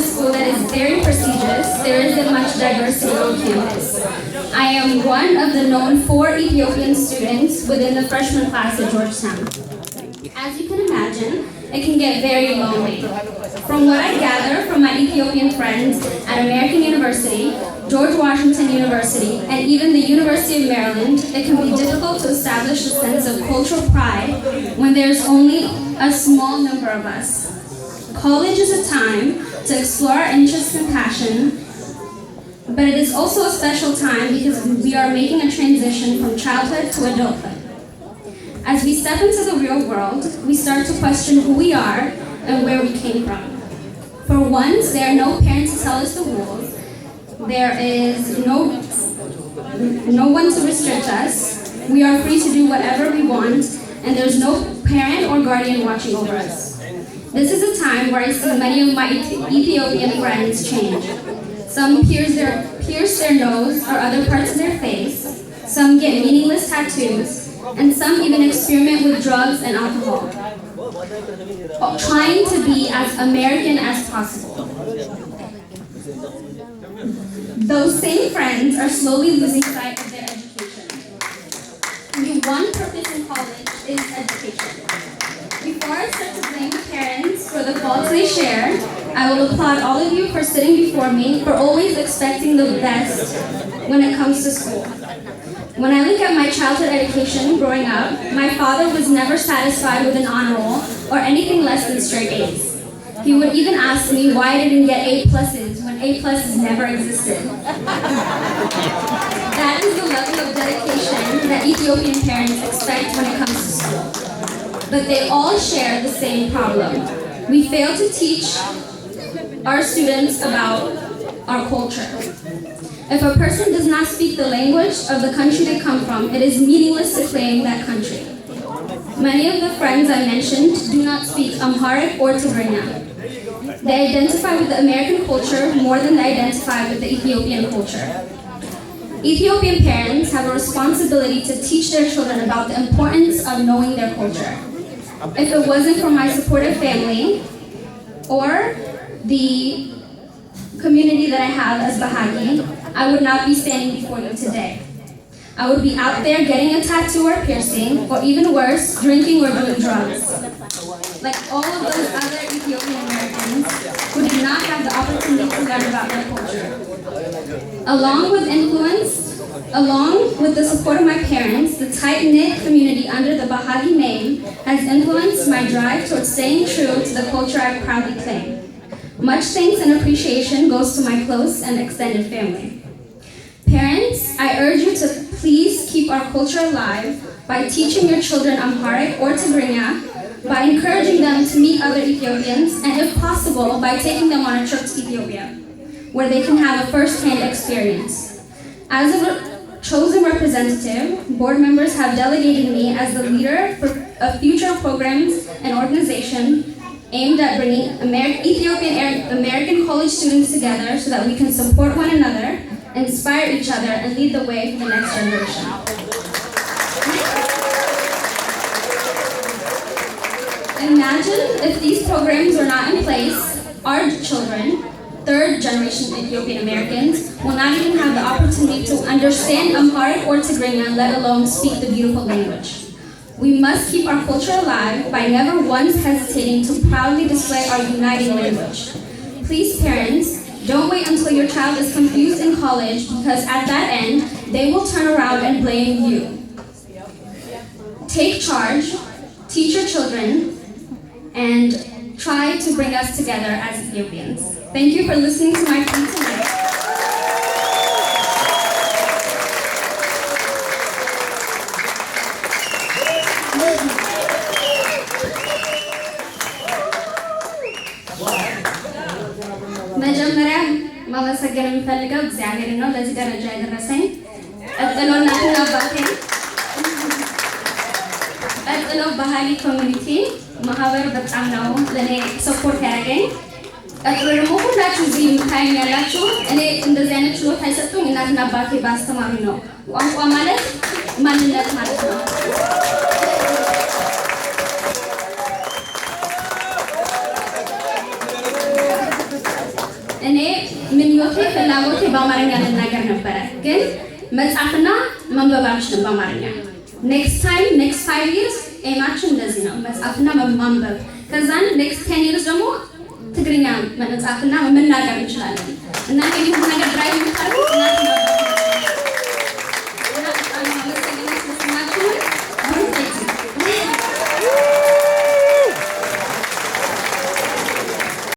school that is very prestigious, there isn't much diversity on campus. I am one of the known 4 Ethiopian students within the freshman class at Georgetown. As you can imagine, it can get very lonely. From what I gather from my Ethiopian friends at American University, George Washington University, and even the University of Maryland, it can be difficult to establish a sense of cultural pride when there's only a small number of us. College is a time to explore our interests and passion, but it is also a special time because we are making a transition from childhood to adulthood. As we step into the real world, we start to question who we are and where we came from. For once, there are no parents to tell us the rules. There is no one to restrict us. We are free to do whatever we want, and there's no parent or guardian watching over us. This is a time where I see many of my Ethiopian friends change. Some pierce their nose or other parts of their face. Some get meaningless tattoos, and some even experiment with drugs and alcohol, trying to be as American as possible. Those same friends are slowly losing sight of their education. The one purpose in college is education. Before I start to blame parents for the faults they share, I will applaud all of you for sitting before me, for always expecting the best when it comes to school. When I look at my childhood education growing up, my father was never satisfied with an honor roll or anything less than straight A's. He would even ask me why I didn't get A pluses when A pluses never existed. That is the level of dedication that Ethiopian parents expect when it comes to school. But they all share the same problem. We fail to teach our students about our culture. If a person does not speak the language of the country they come from, it is meaningless to claim that country. Many of the friends I mentioned do not speak Amharic or Tigrean. They identify with the American culture more than they identify with the Ethiopian culture. Ethiopian parents have a responsibility to teach their children about the importance of knowing their culture. If it wasn't for my supportive family or the community that I have as Bahagi, I would not be standing before you today. I would be out there getting a tattoo or piercing, or even worse, drinking or doing drugs. Like all of those other Ethiopian Americans who did not have the opportunity to learn about their culture. Along with the support of my parents, the tight-knit community under the Bahagi name has influenced my drive towards staying true to the culture I proudly claim. Much thanks and appreciation goes to my close and extended family. Parents, I urge you to please keep our culture alive by teaching your children Amharic or Tigrinya, by encouraging them to meet other Ethiopians, and if possible, by taking them on a trip to Ethiopia, where they can have a first-hand experience. As a chosen representative, board members have delegated me as the leader of future programs and organization aimed at bringing Ethiopian American college students together so that we can support one another, inspire each other, and lead the way for the next generation. Imagine if these programs were not in place, our children, third generation Ethiopian Americans, will not even have the opportunity to understand Amharic or Tigrinya, let alone speak the beautiful language. We must keep our culture alive by never once hesitating to proudly display our uniting language. Please, parents, don't wait until your child is confused in college, because at that end, they will turn around and blame you. Take charge, teach your children, and try to bring us together as Ethiopians. Thank you for listening to my plea tonight. መጀመሪያ ማመሰገን የምፈልገው እግዚአብሔርን ነው ለዚህ ደረጃ ያደረሰኝ። ቀጥሎ እናትና አባቴን፣ ቀጥሎ ባህሊ ኮሚኒቲ ማህበር በጣም ነው ለኔ ሰፖርት ያደረገኝ። ቀጥሎ ደግሞ ሁላችሁ እዚህ የምታዩኝ ያላችሁ እኔ እንደዚህ አይነት ችሎታ የሰጡኝ እናትና አባቴ ባስተማሩኝ ነው። ቋንቋ ማለት ማንነት ማለት ነው። እኔ ምኞቴ ፍላጎቴ በአማርኛ ልናገር ነበር ግን መጻፍና ማንበብ አልችልም በአማርኛ next 5 years ኤማችን እንደዚህ ነው መጻፍና ማንበብ ከዛን next 10 years ደግሞ ትግርኛ መጻፍና መናገር እንችላለን እና ይሄን ነገር ድራይቭ ታደርጉ